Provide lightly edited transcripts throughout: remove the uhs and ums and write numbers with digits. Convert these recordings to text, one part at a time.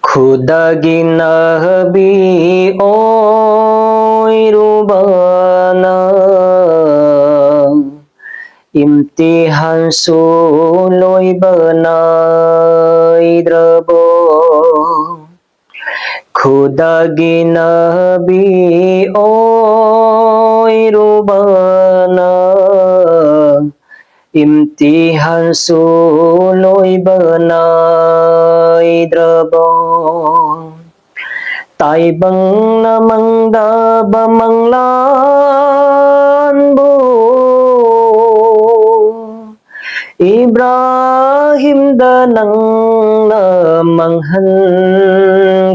खुदागी Nabi ओइरुबाना imtihan suloy banaidrabo खुदागी Nabi ओइरुबाना imtihan suloy banaidrabo tai bang namang da bamanglan bo Ibrahim danang namanghan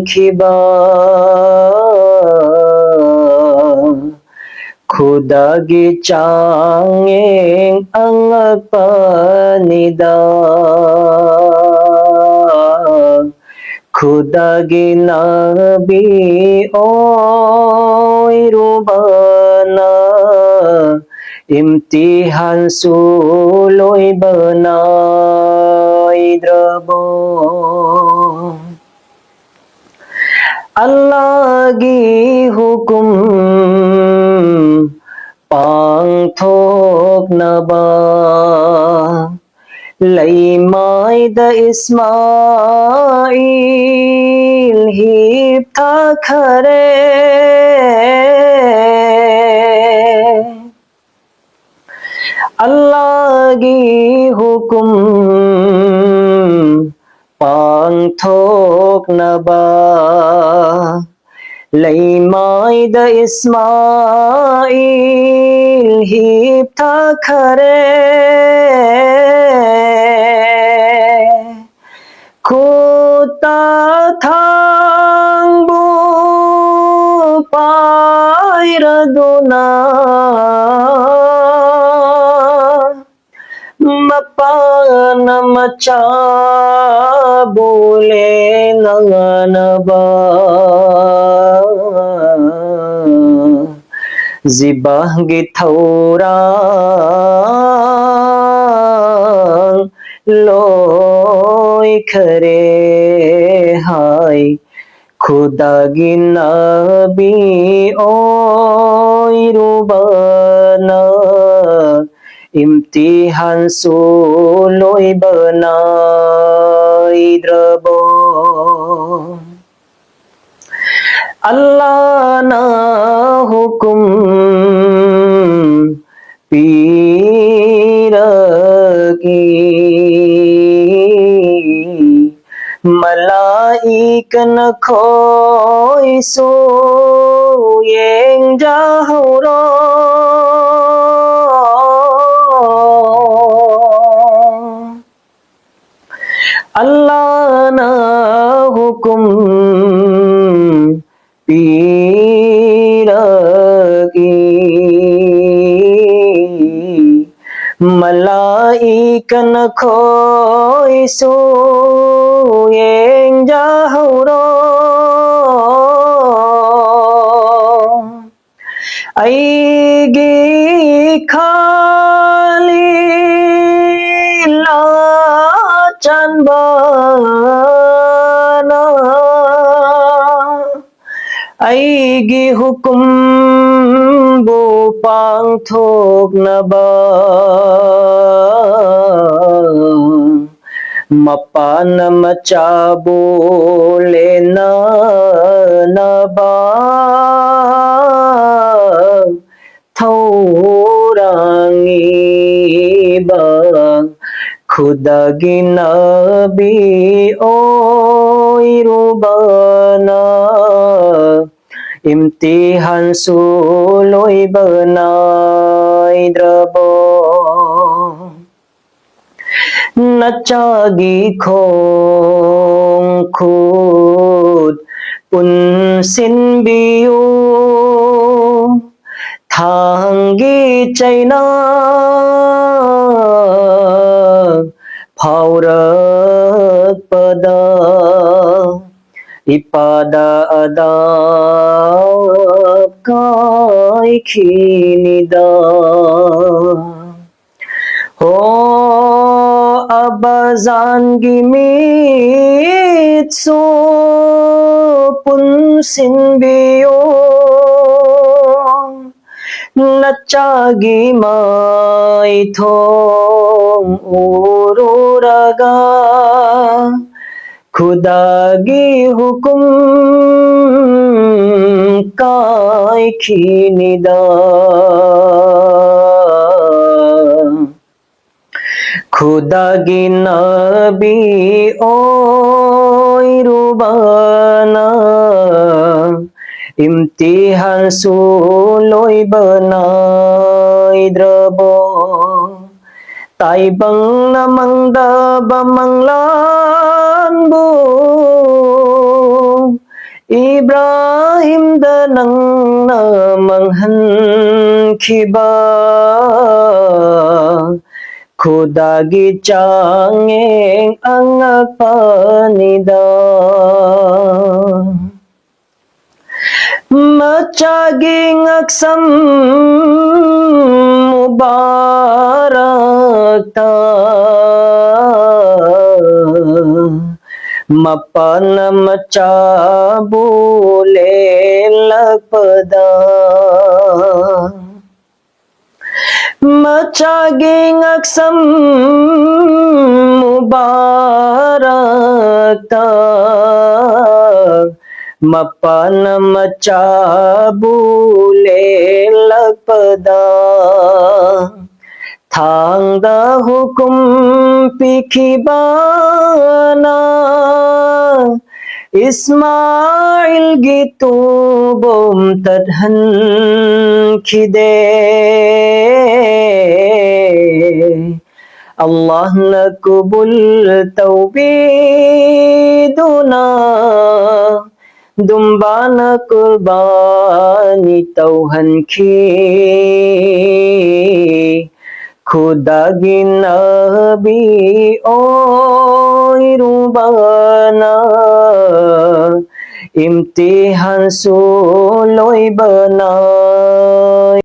khiba खुदागी चांगें अंगपनिदा खुदागी Nabi ओइरुबाना imtihan suloy banaidrabo Allah gi hukum pangthok na ba lay mai da Ismail hip tha khare Allah gi hukum pangthok na ba lay mai da Ismail hip tha khare Kota thang bu pairaduna mapana macha bole nanganaba zibah githaurang loy khare hai खुदागी Nabi ओइरुबाना imtihan suloy banaidrabo Allah na hukum piragi malaikan khoi su yeng jahuro Allah na hukum piragi malaikan khoi su yeng jahuro aigi khali la chanbana aigi hukum bu pangthok na ba mapana macha bole na ba thaurangi ba खुदागी Nabi ओइरुबाना imtihan suloy banaidrabo nachagi khong khut pun sin biu thanggi chaina phaurak pada ipada adab kai khinida ho abazan gimi Kahit supunsin biyong Natsyagi may thong ururaga Khudagi hukum kai khinida Khudagi nabi oy rubana Imtihan suloy banay drabo Taibang namang dabamanglan bu Ibrahim danang namanghan kiba Khudagi changeng ang agpanida Matsyaging aksam mubarak ta Mapana matsabule lagpada Matsyaging aksam mubarak ta Mapana matsabule lagpada Thangda hukum pikibana Ismail gitu bom tadhan khide Allah nakubul tawbiduna Dumbana kurbani tauhan ki Khudagi nabi oy rubana Imtihan suloy banay